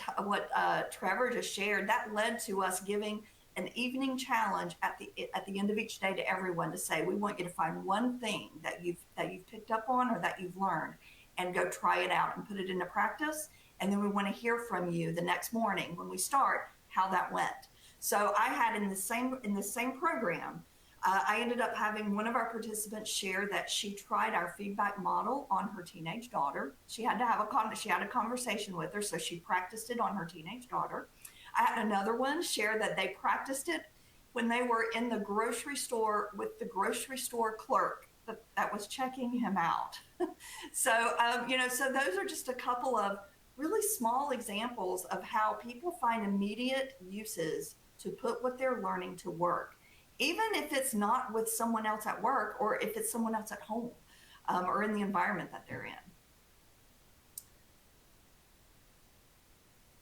Trevor just shared. That led to us giving an evening challenge at the end of each day to everyone to say, we want you to find one thing that you've picked up on or that you've learned, and go try it out and put it into practice. And then we want to hear from you the next morning when we start how that went. So I had in the same program, I ended up having one of our participants share that she tried our feedback model on her teenage daughter. She had a conversation with her, so she practiced it on her teenage daughter. I had another one share that they practiced it when they were in the grocery store with the grocery store clerk that was checking him out. So, so those are just a couple of really small examples of how people find immediate uses to put what they're learning to work, even if it's not with someone else at work or if it's someone else at home or in the environment that they're in.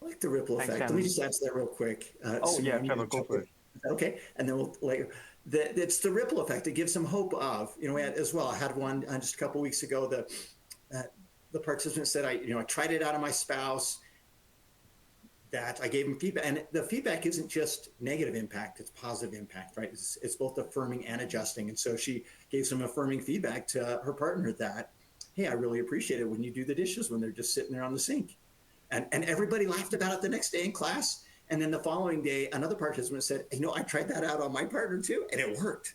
I like the ripple Thanks, effect. Let me just answer that real quick. Yeah, Trevor, go for it. Okay, and then we'll later. It's the ripple effect. It gives some hope of, as well. I had one just a couple of weeks ago. The participant said, I tried it out on my spouse. That I gave him feedback, and the feedback isn't just negative impact; it's positive impact, right? It's both affirming and adjusting. And so she gave some affirming feedback to her partner that, hey, I really appreciate it when you do the dishes when they're just sitting there on the sink, and everybody laughed about it the next day in class. And then the following day, another participant said, I tried that out on my partner too, and it worked.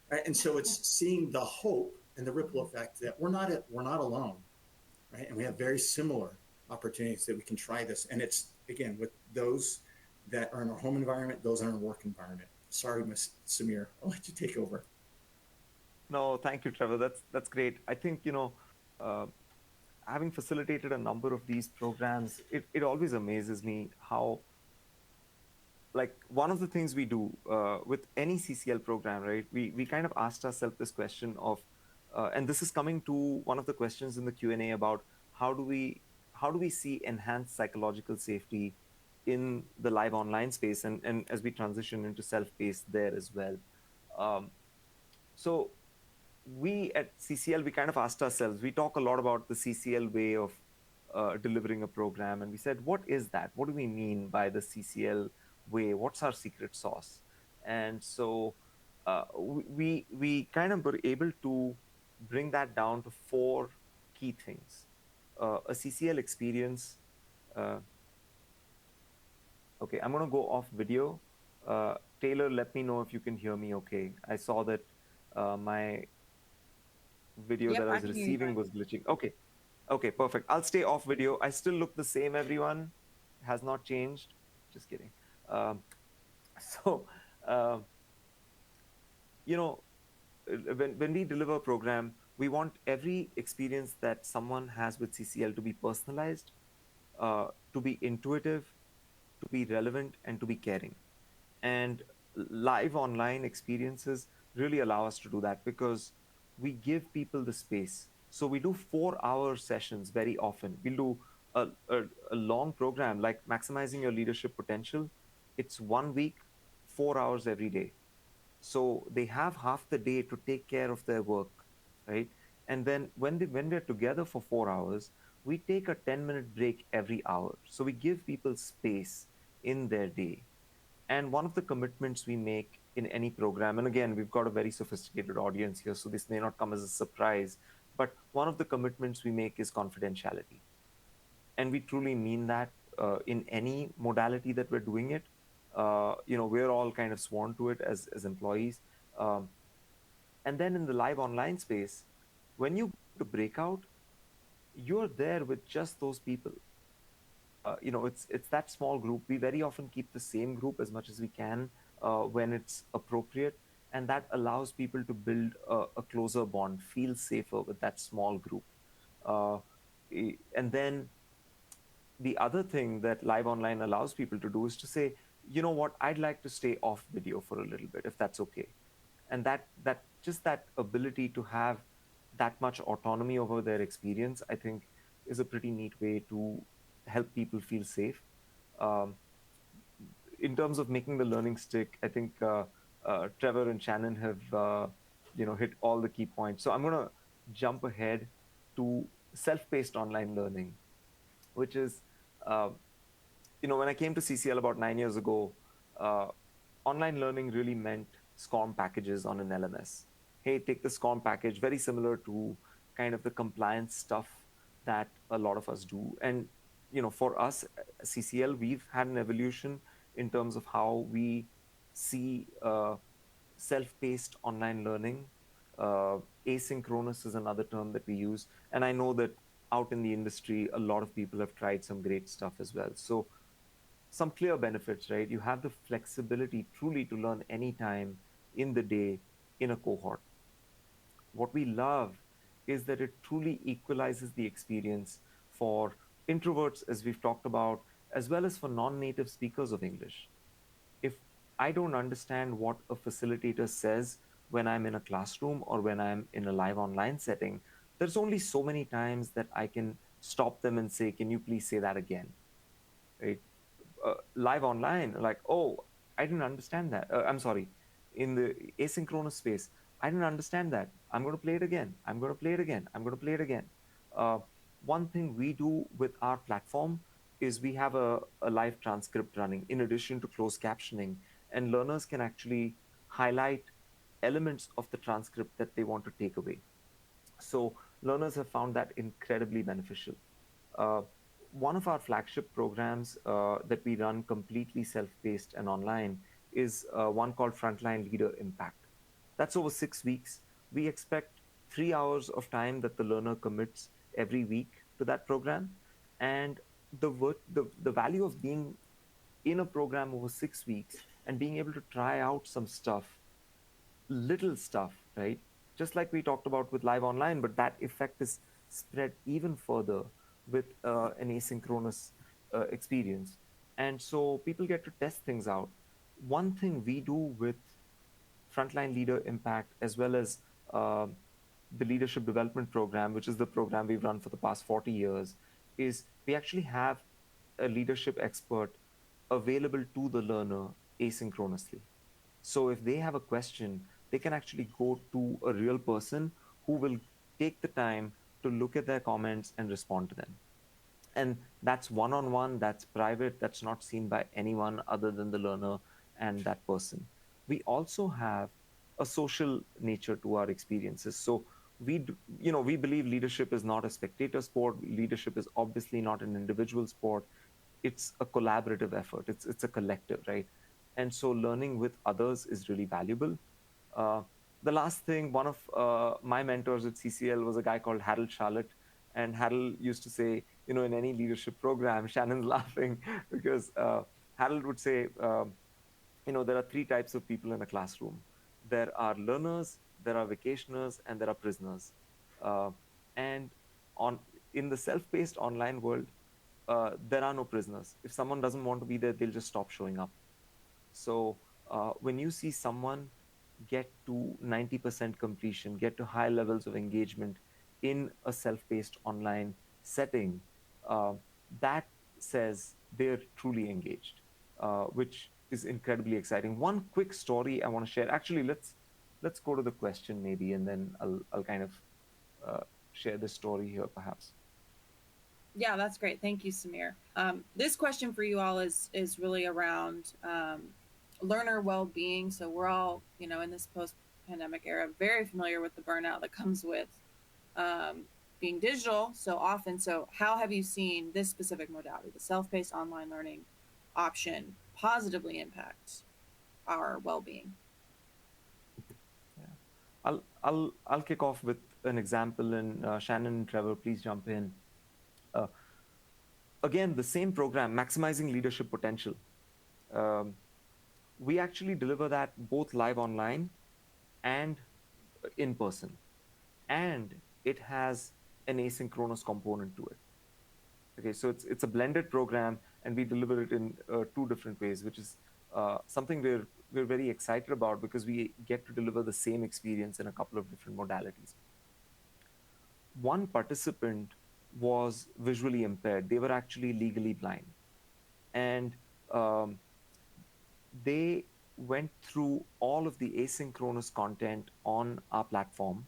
Right? And so it's seeing the hope and the ripple effect that we're not alone, right? And we have very similar opportunities that we can try this. And it's, again, with those that are in our home environment, those are in our work environment. Sorry, Ms. Samir, I'll let you take over. No, thank you, Trevor. That's great. I think, having facilitated a number of these programs, it always amazes me how, like, one of the things we do with any CCL program, right? We kind of asked ourselves this question of, and this is coming to one of the questions in the Q&A about how do we see enhanced psychological safety in the live online space, and as we transition into self-paced there as well. So we at CCL, we kind of asked ourselves, we talk a lot about the CCL way of delivering a program, and we said, what is that? What do we mean by the CCL way? What's our secret sauce? And so we kind of were able to bring that down to 4 key things. A CCL experience. Okay, I'm going to go off video. Taylor, let me know if you can hear me okay. I saw that my video that I was receiving was glitching. Okay, perfect. I'll stay off video. I still look the same, everyone. Has not changed. Just kidding. When we deliver a program, we want every experience that someone has with CCL to be personalized, to be intuitive, to be relevant, and to be caring. And live online experiences really allow us to do that because we give people the space. So we do 4-hour sessions very often. We'll do a long program like maximizing your leadership potential. It's 1 week, 4 hours every day. So they have half the day to take care of their work, right? And then when we're together for 4 hours, we take a 10-minute break every hour. So we give people space in their day. And one of the commitments we make in any program. And again, we've got a very sophisticated audience here, so this may not come as a surprise. But one of the commitments we make is confidentiality, and we truly mean that in any modality that we're doing it. We're all kind of sworn to it as employees. Um, and then in the live online space, when you go to breakout, you're there with just those people. It's that small group. We very often keep the same group as much as we can when it's appropriate, and that allows people to build a closer bond, feel safer with that small group. uh, and then the other thing that live online allows people to do is to say, you know what, I'd like to stay off video for a little bit if that's okay. And that just that ability to have that much autonomy over their experience, I think, is a pretty neat way to help people feel safe. um, in terms of making the learning stick, I think Trevor and Shannon have hit all the key points. So I'm going to jump ahead to self-paced online learning, which is uh, when I came to CCL about 9 years ago, uh, online learning really meant SCORM packages on an LMS. Hey, take the SCORM package, very similar to kind of the compliance stuff that a lot of us do. And for us, CCL, we've had an evolution in terms of how we see self-paced online learning. Asynchronous is another term that we use, and I know that out in the industry, a lot of people have tried some great stuff as well. So some clear benefits, right? You have the flexibility truly to learn anytime in the day in a cohort. What we love is that it truly equalizes the experience for introverts, as we've talked about, as well as for non native speakers of English. If I don't understand what a facilitator says when I'm in a classroom or when I'm in a live online setting, there's only so many times that I can stop them and say, can you please say that again? Right? Live online, like, oh, I didn't understand that. I'm sorry, in the asynchronous space, I didn't understand that. I'm going to play it again. I'm going to play it again. I'm going to play it again. uh, One thing we do with our platform is we have a live transcript running in addition to closed captioning, and learners can actually highlight elements of the transcript that they want to take away. So learners have found that incredibly beneficial. uh, One of our flagship programs that we run completely self-paced and online is one called Frontline Leader Impact. That's over 6 weeks. We expect 3 hours of time that the learner commits every week to that program. And the value of being in a program over 6 weeks and being able to try out some stuff, little stuff, right? Just like we talked about with live online, but that effect is spread even further with an asynchronous experience. And so people get to test things out. One thing we do with Frontline Leader Impact, as well as uh, the Leadership Development Program, which is the program we've run for the past 40 years, is we actually have a leadership expert available to the learner asynchronously. So if they have a question, they can actually go to a real person who will take the time to look at their comments and respond to them. And that's one on one, that's private, that's not seen by anyone other than the learner and that person. We also have a social nature to our experiences. So we believe leadership is not a spectator sport. Leadership is obviously not an individual sport. It's a collaborative effort. It's a collective, right? And so learning with others is really valuable. uh, the last thing, one of my mentors at CCL was a guy called Harold Charlotte. And Harold used to say, in any leadership program, Shannon's laughing because Harold would say, there are three types of people in a classroom. There are learners, there are vacationers, and there are prisoners. Uh, and on in the self-paced online world, there are no prisoners. If someone doesn't want to be there, they'll just stop showing up. So when you see someone get to 90% completion, get to high levels of engagement in a self-paced online setting, uh, that says they're truly engaged, which is incredibly exciting. One quick story I want to share. Actually, let's go to the question maybe, and then I'll kind of uh, share the story here, perhaps. Yeah, that's great. Thank you, Samir. This question for you all is really around learner well-being. So we're all, in this post-pandemic era, very familiar with the burnout that comes with um, being digital so often. So how have you seen this specific modality, the self-paced online learning option, positively impact our well-being? Yeah. I'll kick off with an example, and Shannon and Trevor, please jump in. Uh, Again, the same program, maximizing leadership potential. Um, we actually deliver that both live online and in person, and it has an asynchronous component to it. Okay, so it's a blended program, and we deliver it in two different ways, which is something we're very excited about because we get to deliver the same experience in a couple of different modalities. One participant was visually impaired; they were actually legally blind, and um, they went through all of the asynchronous content on our platform.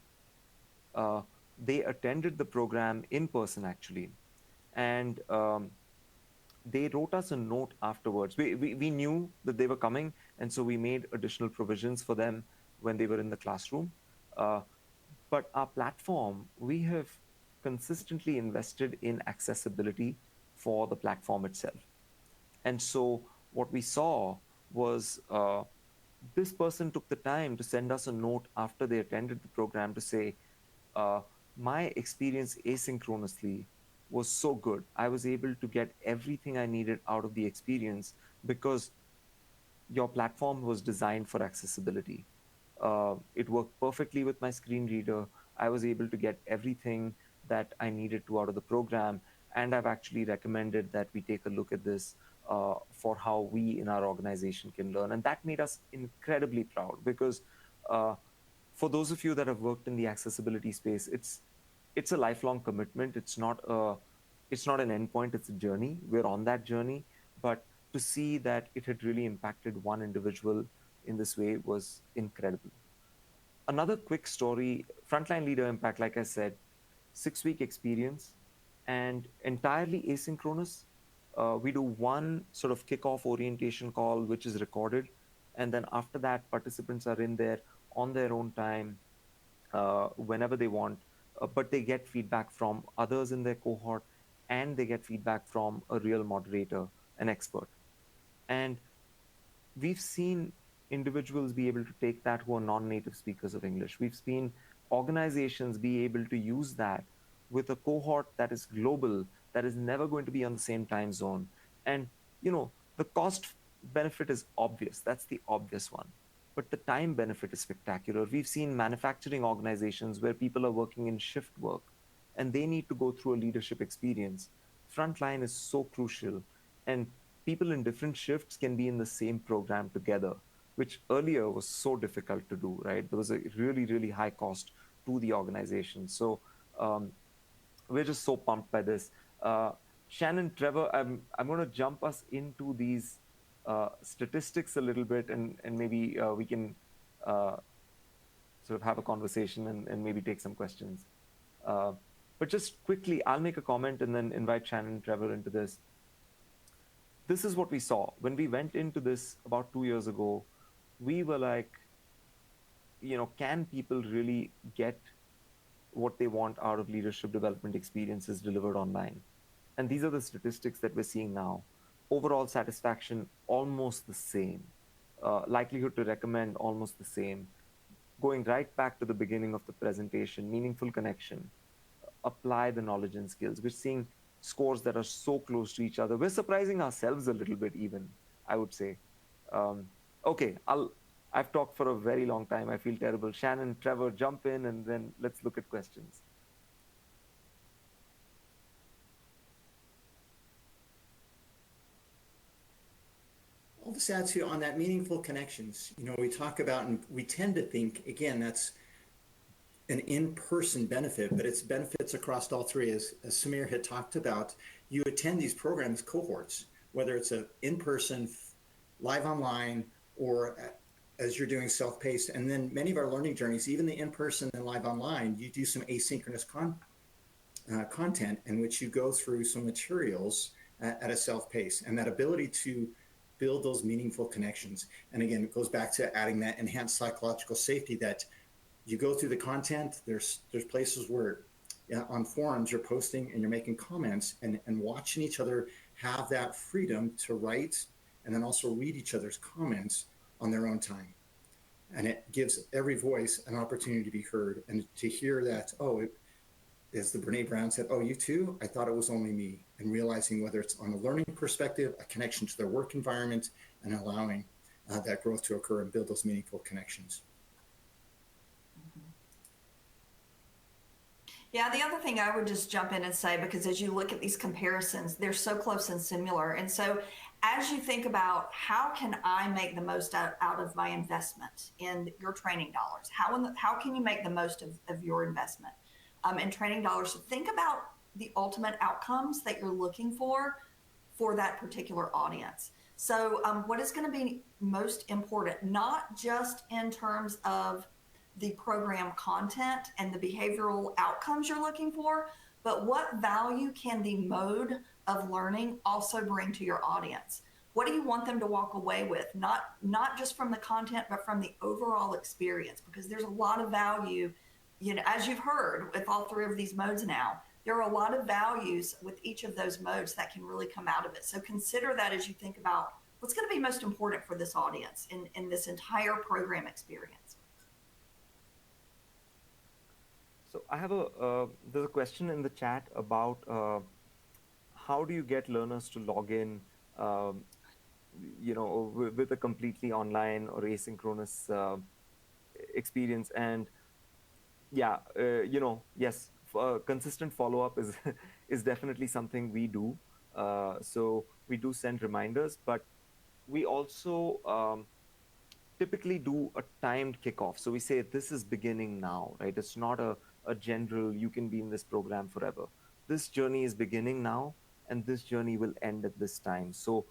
Uh, they attended the program in person actually, and they wrote us a note afterwards. We knew that they were coming, and so we made additional provisions for them when they were in the classroom. Uh, but our platform, we have consistently invested in accessibility for the platform itself. And so what we saw was this person took the time to send us a note after they attended the program to say, uh, my experience asynchronously was so good. I was able to get everything I needed out of the experience because your platform was designed for accessibility. It worked perfectly with my screen reader. I was able to get everything that I needed to out of the program. And I've actually recommended that we take a look at this for how we in our organization can learn. And that made us incredibly proud because uh, for those of you that have worked in the accessibility space, it's a lifelong commitment. It's not an endpoint, it's a journey. We're on that journey. But to see that it had really impacted one individual in this way was incredible. Another quick story, frontline leader impact, like I said, 6 week experience and entirely asynchronous. We do one sort of kickoff orientation call, which is recorded. And then after that, participants are in there on their own time, whenever they want, but they get feedback from others in their cohort, and they get feedback from a real moderator, an expert. And we've seen individuals be able to take that who are non-native speakers of English. We've seen organizations be able to use that with a cohort that is global, that is never going to be on the same time zone. And the cost benefit is obvious. That's the obvious one. But the time benefit is spectacular. We've seen manufacturing organizations where people are working in shift work and they need to go through a leadership experience. Frontline is so crucial. And people in different shifts can be in the same program together, which earlier was so difficult to do, right? There was a really, really high cost to the organization. So um, we're just so pumped by this. Shannon, Trevor, I'm going to jump us into these statistics a little bit, and maybe we can sort of have a conversation and maybe take some questions. Uh, but just quickly, I'll make a comment and then invite Shannon and Trevor into this. This is what we saw when we went into this about 2 years ago. We were like, can people really get what they want out of leadership development experiences delivered online? And these are the statistics that we're seeing now. Overall satisfaction almost the same, likelihood to recommend almost the same. Going right back to the beginning of the presentation, meaningful connection, apply the knowledge and skills. We're seeing scores that are so close to each other. We're surprising ourselves a little bit, even, I would say. Um, okay, I've talked for a very long time. I feel terrible. Shannon, Trevor, jump in, and then let's look at questions. I'll just add to on that meaningful connections. We talk about, and we tend to think, again, that's an in-person benefit, but it's benefits across all three. As Samir had talked about, you attend these programs cohorts, whether it's a in-person, live online, or as you're doing self-paced. And then many of our learning journeys, even the in-person and live online, you do some asynchronous content in which you go through some materials at a self-pace. And that ability to build those meaningful connections. And again, it goes back to adding that enhanced psychological safety that you go through the content. There's places where on forums you're posting and you're making comments and watching each other have that freedom to write and then also read each other's comments on their own time. And it gives every voice an opportunity to be heard and to hear that, as the Brene Brown said, oh, you too? I thought it was only me. And realizing whether it's on a learning perspective, a connection to their work environment, and allowing that growth to occur and build those meaningful connections. Yeah, the other thing I would just jump in and say, because as you look at these comparisons, they're so close and similar. And so as you think about how can I make the most out of my investment in your training dollars, how can you make the most of your investment in training dollars? So think about the ultimate outcomes that you're looking for that particular audience. So what is going to be most important, not just in terms of the program content and the behavioral outcomes you're looking for, but what value can the mode of learning also bring to your audience? What do you want them to walk away with? Not just from the content, but from the overall experience, because there's a lot of value, as you've heard with all three of these modes now, there are a lot of values with each of those modes that can really come out of it. So consider that as you think about what's going to be most important for this audience in this entire program experience. So I have there's a question in the chat about how do you get learners to log in, um, with a completely online or asynchronous experience. And yeah, yes, consistent follow-up is is definitely something we do. So we do send reminders, but we also typically do a timed kickoff. So we say this is beginning now, right? It's not a general, you can be in this program forever. This journey is beginning now, and this journey will end at this time. So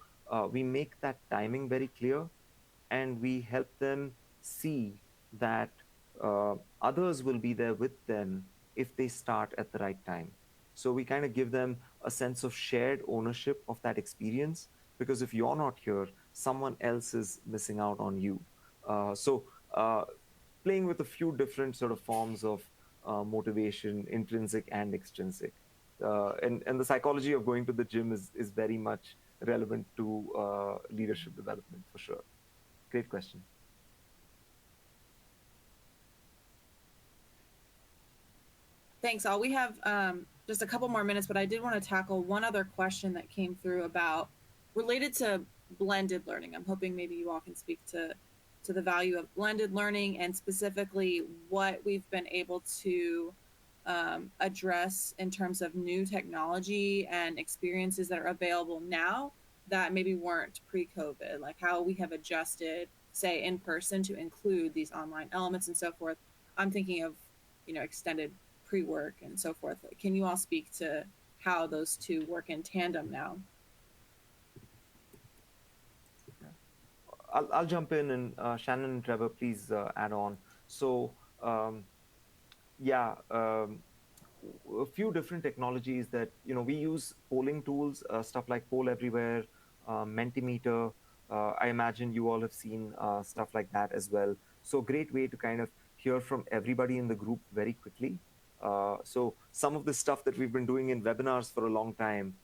we make that timing very clear, and we help them see that others will be there with them if they start at the right time. So we kind of give them a sense of shared ownership of that experience, because if you're not here, someone else is missing out on you. So playing with a few different sort of forms of motivation, intrinsic and extrinsic. And the psychology of going to the gym is very much relevant to leadership development for sure. Great question. Thanks, all. We have just a couple more minutes, but I did want to tackle one other question that came through about related to blended learning. I'm hoping maybe you all can speak to the value of blended learning and specifically what we've been able to address in terms of new technology and experiences that are available now that maybe weren't pre-COVID, like how we have adjusted, say, in person to include these online elements and so forth. I'm thinking of, extended pre-work and so forth. Can you all speak to how those two work in tandem now? I'll jump in, and Shannon and Trevor, please add on. So yeah, a few different technologies that we use: polling tools, stuff like Poll Everywhere, Mentimeter. I imagine you all have seen stuff like that as well. So great way to kind of hear from everybody in the group very quickly. So some of the stuff that we've been doing in webinars for a long time,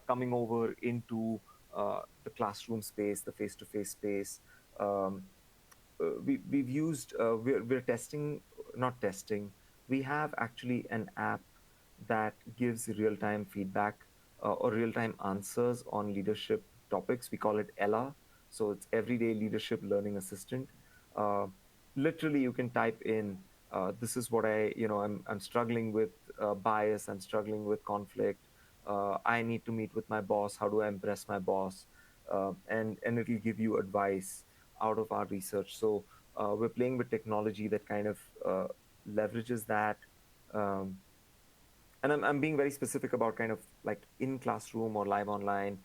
coming over into the classroom space, the face-to-face space. We've used, we're testing, not testing, we have actually an app that gives real-time feedback or real-time answers on leadership topics. We call it Ella. So it's Everyday Leadership Learning Assistant. Literally, you can type in, this is what I'm struggling with bias, I'm struggling with conflict. I need to meet with my boss. How do I impress my boss? And it'll give you advice out of our research. So we're playing with technology that kind of leverages that. And I'm being very specific about kind of like in classroom or live online.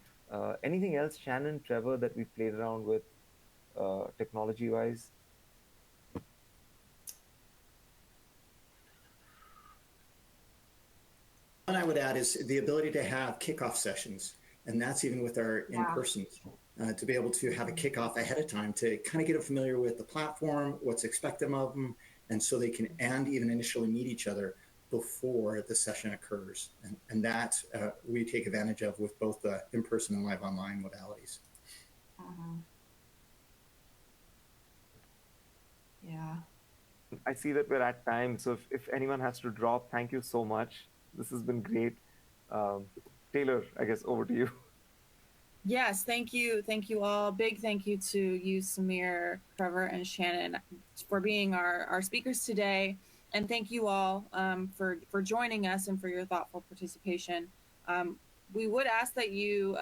Anything else, Shannon, Trevor, that we've played around with technology wise? One I would add is the ability to have kickoff sessions, and that's even with our in-person to be able to have a kickoff ahead of time to kind of get them familiar with the platform, what's expected of them, and so they can and even initially meet each other before the session occurs. And that we take advantage of with both the in-person and live online modalities. Mm-hmm. Yeah. I see that we're at time, so if anyone has to drop, thank you so much. This has been great. Um, Taylor, I guess over to you. Yes, thank you. Thank you all. Big thank you to you, Samir, Trevor, and Shannon for being our speakers today. And thank you all for joining us and for your thoughtful participation. We would ask that you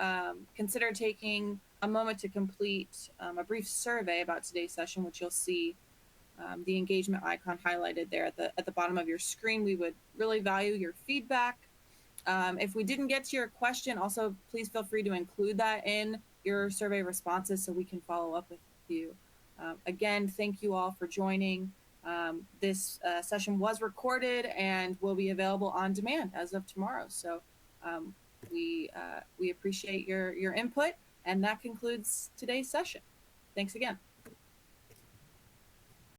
consider taking a moment to complete a brief survey about today's session, which you'll see the engagement icon highlighted there at the bottom of your screen. We would really value your feedback. If we didn't get to your question, also please feel free to include that in your survey responses so we can follow up with you. Again, thank you all for joining. This session was recorded and will be available on demand as of tomorrow. So we appreciate your input, and that concludes today's session. Thanks again.